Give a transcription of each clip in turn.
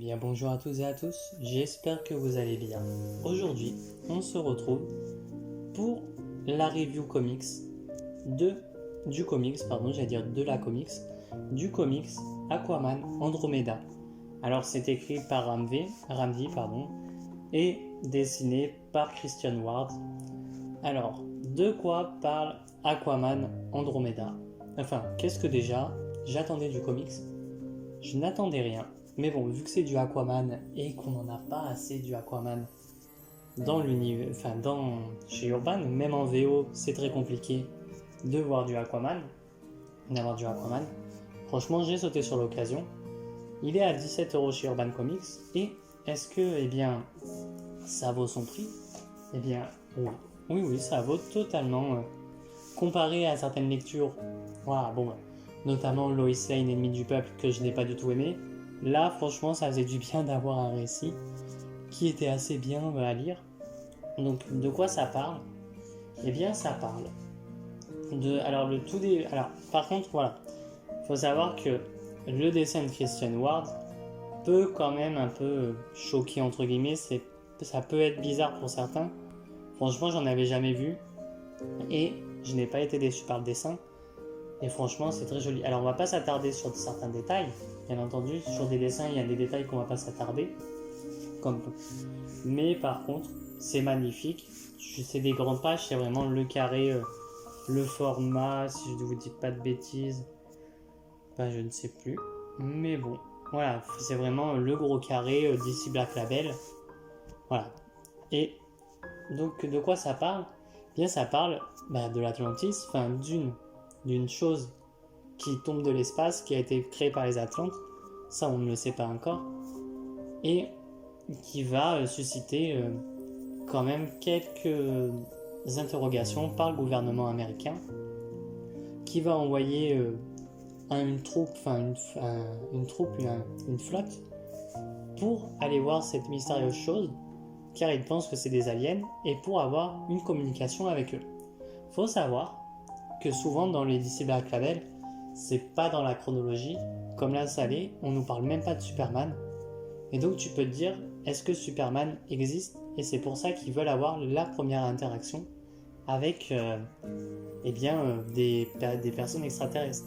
bien bonjour à toutes et à tous, j'espère que vous allez bien. Aujourd'hui, on se retrouve pour la review comics de du comics Aquaman Andromeda. Alors c'est écrit par Ramvi, et dessiné par Christian Ward. Alors, de quoi parle Aquaman Andromeda? Enfin, qu'est-ce que déjà j'attendais du comics? Je n'attendais rien. Mais bon, vu que c'est du Aquaman et qu'on n'en a pas assez du Aquaman dans l'univers, chez Urban, même en VO, c'est très compliqué d'avoir du Aquaman. Franchement, j'ai sauté sur l'occasion. Il est à 17€ chez Urban Comics et est-ce que, ça vaut son prix? Oui, ça vaut totalement. Comparé à certaines lectures, notamment Lois Lane, Ennemi du Peuple, que je n'ai pas du tout aimé. Là, franchement, ça faisait du bien d'avoir un récit qui était assez bien à lire. Donc, de quoi ça parle? Ça parle de... par contre, faut savoir que le dessin de Christian Ward peut quand même un peu choquer, entre guillemets. Ça peut être bizarre pour certains. Franchement, j'en avais jamais vu. Et je n'ai pas été déçu par le dessin. Et franchement, c'est très joli. Alors, on va pas s'attarder sur certains détails. Bien entendu, sur des dessins, il y a des détails qu'on va pas s'attarder. Mais par contre, c'est magnifique. C'est des grandes pages, c'est vraiment le carré, le format, si je ne vous dis pas de bêtises. Je ne sais plus. Mais bon, voilà, c'est vraiment le gros carré d'ici Black Label. Voilà. Et donc, de quoi ça parle? Ça parle de l'Atlantis, d'une chose qui tombe de l'espace, qui a été créée par les Atlantes, ça on ne le sait pas encore, et qui va susciter quand même quelques interrogations par le gouvernement américain, qui va envoyer une flotte, pour aller voir cette mystérieuse chose, car ils pensent que c'est des aliens, et pour avoir une communication avec eux. Faut savoir que souvent dans les DC Black Label, c'est pas dans la chronologie, comme là ça l'est, on nous parle même pas de Superman. Et donc tu peux te dire, est-ce que Superman existe? Et c'est pour ça qu'ils veulent avoir la première interaction avec des personnes extraterrestres.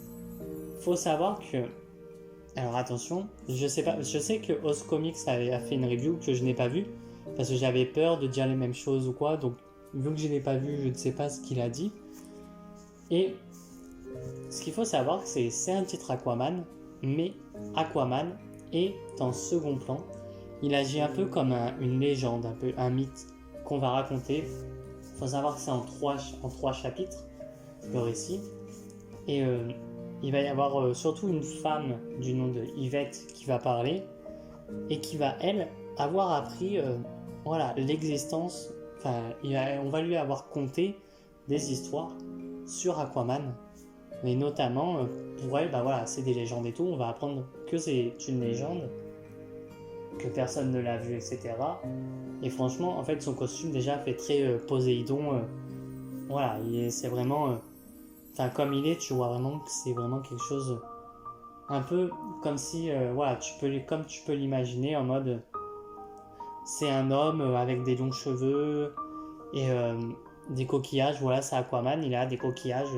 Faut savoir que, alors attention, je sais que Oz Comics a fait une review que je n'ai pas vue, parce que j'avais peur de dire les mêmes choses ou quoi, donc vu que je l'ai pas vu, je ne sais pas ce qu'il a dit. Et ce qu'il faut savoir, c'est un titre Aquaman, mais Aquaman est en second plan. Il agit un peu comme une légende, un mythe qu'on va raconter. Il faut savoir que c'est en trois chapitres, le récit. Et il va y avoir surtout une femme du nom de Yvette qui va parler et qui va, elle, avoir appris l'existence. On va lui avoir conté des histoires sur Aquaman, mais notamment pour elle, c'est des légendes et tout. On va apprendre que c'est une légende, que personne ne l'a vu, etc. Et franchement, en fait, son costume déjà fait très Poséidon. C'est vraiment, comme il est, tu vois vraiment que c'est vraiment quelque chose, un peu comme si, tu peux l'imaginer en mode, c'est un homme avec des longs cheveux et des coquillages. Voilà, c'est Aquaman, il a des coquillages,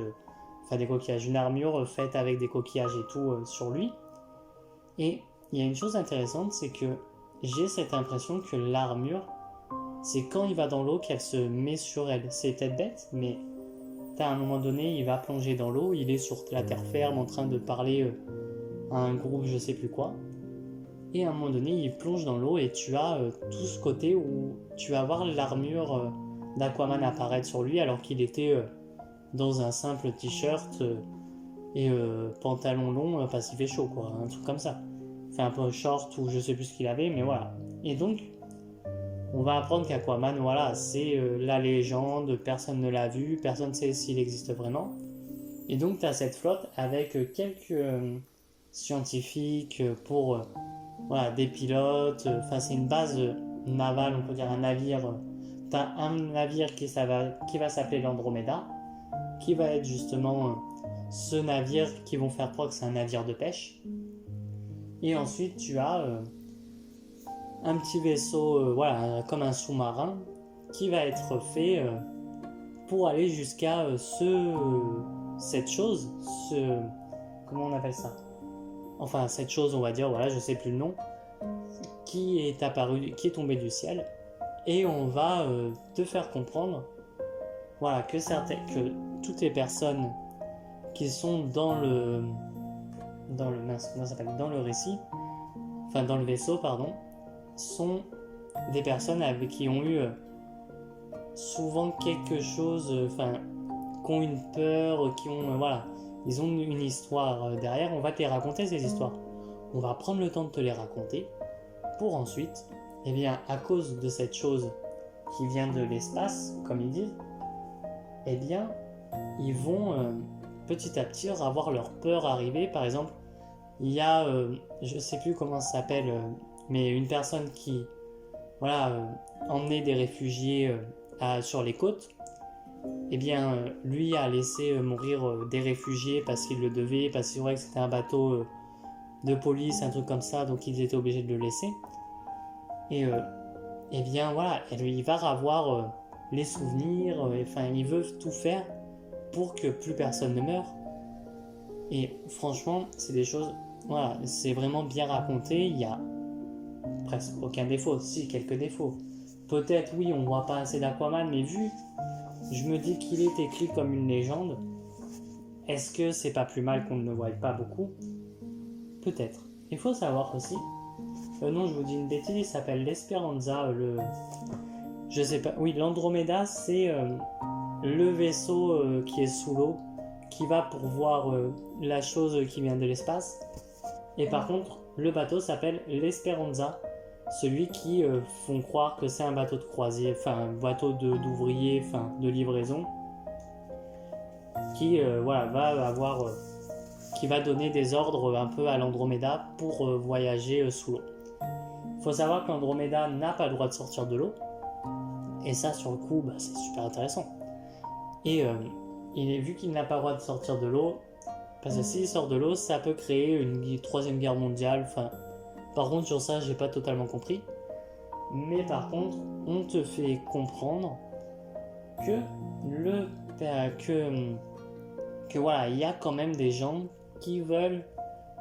une armure faite avec des coquillages et tout sur lui. Et il y a une chose intéressante, c'est que j'ai cette impression que l'armure, c'est quand il va dans l'eau qu'elle se met sur elle. C'est peut-être bête, mais à un moment donné, il va plonger dans l'eau, il est sur la terre ferme en train de parler à un groupe, je sais plus quoi. Et à un moment donné, il plonge dans l'eau et tu as tout ce côté où tu vas voir l'armure d'Aquaman apparaître sur lui alors qu'il était dans un simple t-shirt et pantalon long parce qu'il fait chaud, quoi, un truc comme ça. Un peu short ou je sais plus ce qu'il avait, mais voilà. Et donc, on va apprendre qu'Aquaman, c'est la légende, personne ne l'a vu, personne ne sait s'il existe vraiment. Et donc, tu as cette flotte avec quelques scientifiques pour... des pilotes, c'est une base navale, on peut dire un navire. T'as un navire qui va s'appeler l'Andromeda, qui va être justement ce navire qui vont faire croire que c'est un navire de pêche. Et ensuite tu as un petit vaisseau, voilà, comme un sous-marin, qui va être fait pour aller jusqu'à cette chose, comment on appelle ça? Enfin, cette chose, on va dire, voilà, je sais plus le nom, qui est apparue, qui est tombée du ciel, et on va te faire comprendre, voilà, que toutes les personnes qui sont dans le mince, comment ça s'appelle, dans le récit, enfin dans le vaisseau, pardon, sont des personnes qui ont eu souvent quelque chose, enfin, qui ont une peur, qui ont, voilà, ils ont une histoire derrière. On va te les raconter, ces histoires. On va prendre le temps de te les raconter pour ensuite, eh bien, à cause de cette chose qui vient de l'espace, comme ils disent, eh bien, ils vont petit à petit avoir leur peur arriver. Par exemple, il y a, je sais plus comment ça s'appelle, mais une personne qui, voilà, emmenait des réfugiés sur les côtes. Eh bien, lui a laissé mourir des réfugiés parce qu'il le devait, parce que c'est vrai que c'était un bateau de police, un truc comme ça, donc ils étaient obligés de le laisser. Et eh bien, voilà, il va avoir les souvenirs, enfin, ils veulent tout faire pour que plus personne ne meure. Et franchement, c'est des choses, voilà, c'est vraiment bien raconté, il y a presque aucun défaut, si, quelques défauts. Peut-être, oui, on voit pas assez d'Aquaman, mais vu, je me dis qu'il est écrit comme une légende, est-ce que c'est pas plus mal qu'on ne le voie pas beaucoup? Peut-être. Il faut savoir aussi, non, je vous dis une bêtise, il s'appelle l'Esperanza, je sais pas, oui, l'Andromeda, c'est le vaisseau qui est sous l'eau, qui va pour voir la chose qui vient de l'espace. Et par contre, le bateau s'appelle l'Esperanza, celui qui font croire que c'est un bateau de croisière, enfin un bateau d'ouvrier, enfin de livraison, qui voilà, va avoir, qui va donner des ordres un peu à l'Andromeda pour voyager sous l'eau. Il faut savoir que l'Andromeda n'a pas le droit de sortir de l'eau, et ça sur le coup, bah, c'est super intéressant. Et vu qu'il n'a pas le droit de sortir de l'eau, parce que s'il sort de l'eau, ça peut créer une troisième guerre mondiale. Enfin, par contre, sur ça, j'ai pas totalement compris. Mais par contre, on te fait comprendre que voilà, il y a quand même des gens qui veulent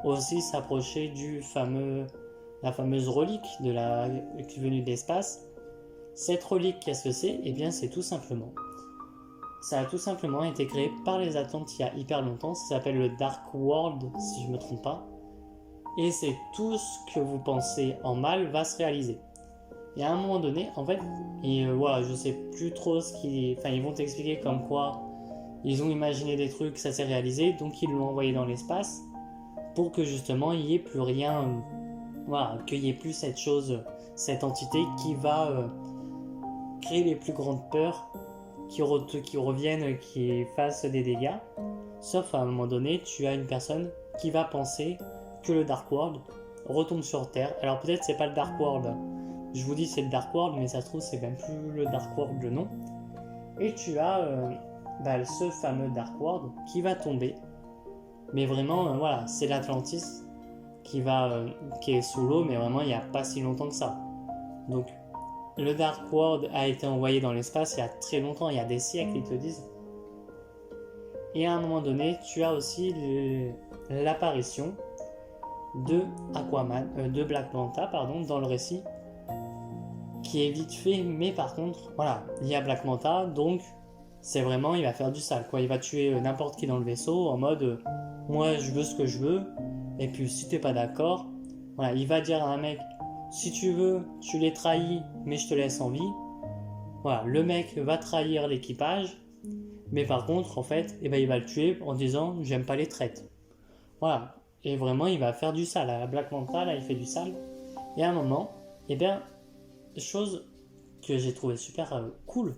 aussi s'approcher la fameuse relique qui est venue de l'espace. Cette relique, qu'est-ce que c'est? Eh bien, c'est tout simplement. Ça a tout simplement été créé par les Atlantes il y a hyper longtemps. Ça s'appelle le Dark World, si je ne me trompe pas. Et c'est tout ce que vous pensez en mal va se réaliser. Et à un moment donné, en fait, voilà, je sais plus trop enfin, ils vont t'expliquer comme quoi ils ont imaginé des trucs, ça s'est réalisé, donc ils l'ont envoyé dans l'espace pour que justement il n'y ait plus rien, voilà, qu'il n'y ait plus cette chose, cette entité qui va créer les plus grandes peurs, qui reviennent, qui fassent des dégâts. Sauf à un moment donné, tu as une personne qui va penser que le Dark World retombe sur Terre. Alors peut-être c'est pas le Dark World, je vous dis c'est le Dark World, mais ça se trouve c'est même plus le Dark World le nom. Et tu as ce fameux Dark World qui va tomber. Mais vraiment, voilà, c'est l'Atlantis qui est sous l'eau, mais vraiment il n'y a pas si longtemps que ça. Donc le Dark World a été envoyé dans l'espace il y a très longtemps, il y a des siècles, ils te disent. Et à un moment donné, tu as aussi l'apparition de Black Manta, dans le récit, qui est vite fait, mais par contre, voilà, il y a Black Manta, donc c'est vraiment, il va faire du sale, quoi. Il va tuer n'importe qui dans le vaisseau en mode, moi je veux ce que je veux, et puis si t'es pas d'accord, voilà, il va dire à un mec, si tu veux, tu les trahis, mais je te laisse en vie. Voilà, le mec va trahir l'équipage, mais par contre, en fait, il va le tuer en disant, j'aime pas les traites. Voilà, et vraiment, il va faire du sale. À Black Manta, là, il fait du sale. Et à un moment, chose que j'ai trouvé super cool,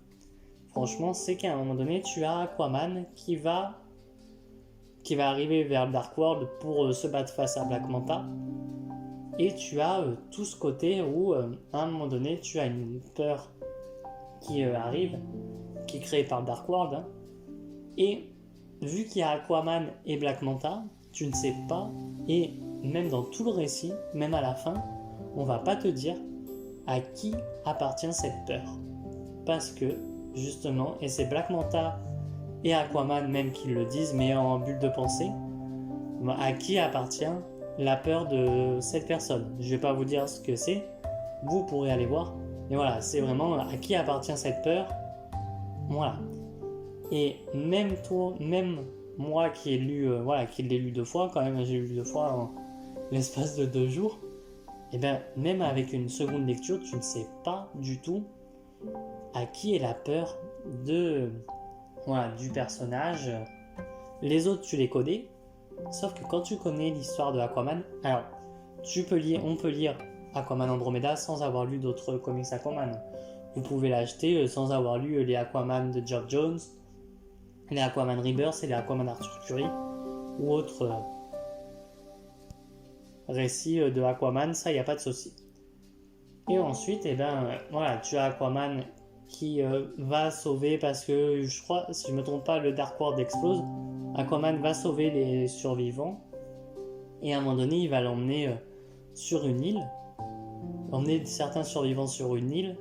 franchement, c'est qu'à un moment donné, tu as Aquaman qui va arriver vers le Dark World pour se battre face à Black Manta. Et tu as tout ce côté où, à un moment donné, tu as une peur qui arrive, qui est créée par le Dark World. Hein, et vu qu'il y a Aquaman et Black Manta, tu ne sais pas, et même dans tout le récit, même à la fin, on va pas te dire à qui appartient cette peur. Parce que, justement, et c'est Black Manta et Aquaman même qui le disent, mais en bulle de pensée, à qui appartient la peur de cette personne. Je vais pas vous dire ce que c'est, vous pourrez aller voir, mais voilà, c'est vraiment à qui appartient cette peur, voilà. Et même toi, même moi qui ai lu, qui l'ai lu 2 fois, quand même, j'ai lu 2 fois en l'espace de 2 jours, et bien même avec une seconde lecture, tu ne sais pas du tout à qui est la peur du personnage. Les autres, tu les connais, sauf que quand tu connais l'histoire de Aquaman, alors on peut lire Aquaman Andromeda sans avoir lu d'autres comics Aquaman. Vous pouvez l'acheter sans avoir lu les Aquaman de Geoff Jones, les Aquaman Rebirth et les Aquaman Arthur Curry ou autres récits de Aquaman, ça y a pas de souci. Et ensuite, tu as Aquaman qui va sauver, parce que je crois, si je me trompe pas, le Dark World explose. Aquaman va sauver les survivants et à un moment donné, il va l'emmener sur une île, emmener certains survivants sur une île.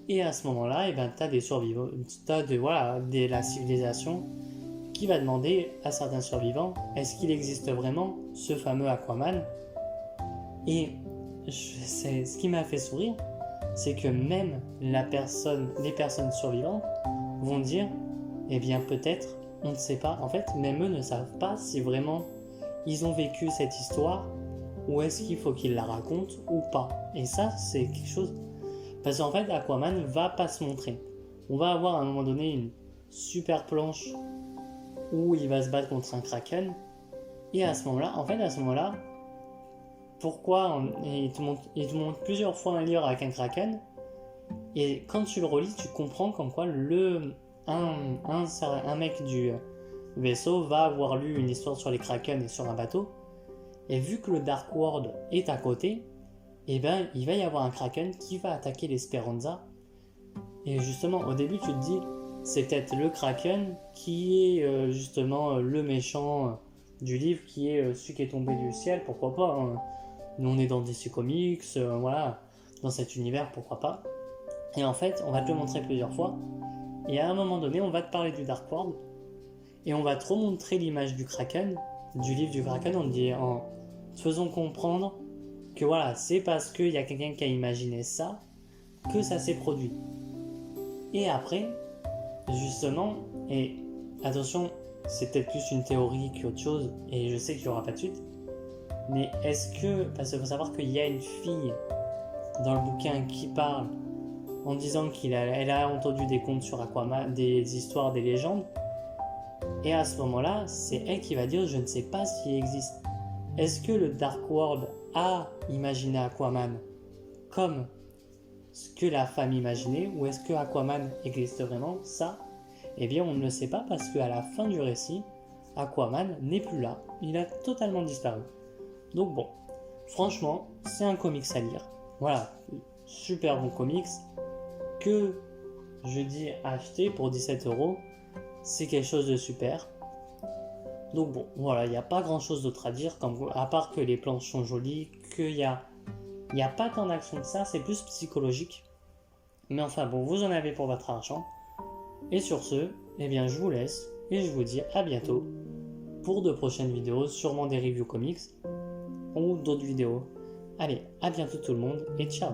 Et à ce moment-là, tu as des survivants, la civilisation qui va demander à certains survivants, est-ce qu'il existe vraiment ce fameux Aquaman? Et ce qui m'a fait sourire, c'est que même les personnes survivantes vont dire, eh bien peut-être, on ne sait pas. En fait, même eux ne savent pas si vraiment ils ont vécu cette histoire ou est-ce qu'il faut qu'ils la racontent ou pas. Et ça, c'est quelque chose... Parce qu'en fait, Aquaman va pas se montrer. On va avoir à un moment donné une super planche où il va se battre contre un kraken. Et à ce moment-là, pourquoi il te montre plusieurs fois un livre avec un kraken. Et quand tu le relis, tu comprends comme quoi un mec du vaisseau va avoir lu une histoire sur les kraken et sur un bateau. Et vu que le Dark World est à côté, il va y avoir un kraken qui va attaquer l'Esperanza. Et justement, au début, tu te dis, c'est peut-être le kraken qui est justement le méchant du livre, qui est celui qui est tombé du ciel, pourquoi pas. Hein. Nous, on est dans DC Comics, dans cet univers, pourquoi pas. Et en fait, on va te le montrer plusieurs fois. Et à un moment donné, on va te parler du Dark World. Et on va te remontrer l'image du kraken, du livre du kraken, en te faisant comprendre que c'est parce qu'il y a quelqu'un qui a imaginé ça que ça s'est produit. Et après, justement, et attention, c'est peut-être plus une théorie qu'autre chose, et je sais qu'il n'y aura pas de suite, mais est-ce que, parce qu'il faut savoir qu'il y a une fille dans le bouquin qui parle en disant qu'elle a entendu des contes sur Aquaman, des histoires, des légendes, et à ce moment-là, c'est elle qui va dire, je ne sais pas s'il existe. Est-ce que le Dark World a imaginé Aquaman comme ce que la femme imaginait, ou est-ce que Aquaman existe vraiment? Ça, eh bien on ne le sait pas, parce qu'à la fin du récit, Aquaman n'est plus là, il a totalement disparu. Donc bon, franchement, c'est un comics à lire. Voilà, super bon comics que je dis acheter pour 17€, c'est quelque chose de super. Donc bon, voilà, il n'y a pas grand chose d'autre à dire, à part que les planches sont jolies, qu'il n'y a pas tant d'action que ça, c'est plus psychologique. Mais enfin bon, vous en avez pour votre argent. Et sur ce, eh bien je vous laisse, et je vous dis à bientôt pour de prochaines vidéos, sûrement des reviews comics, ou d'autres vidéos. Allez, à bientôt tout le monde, et ciao!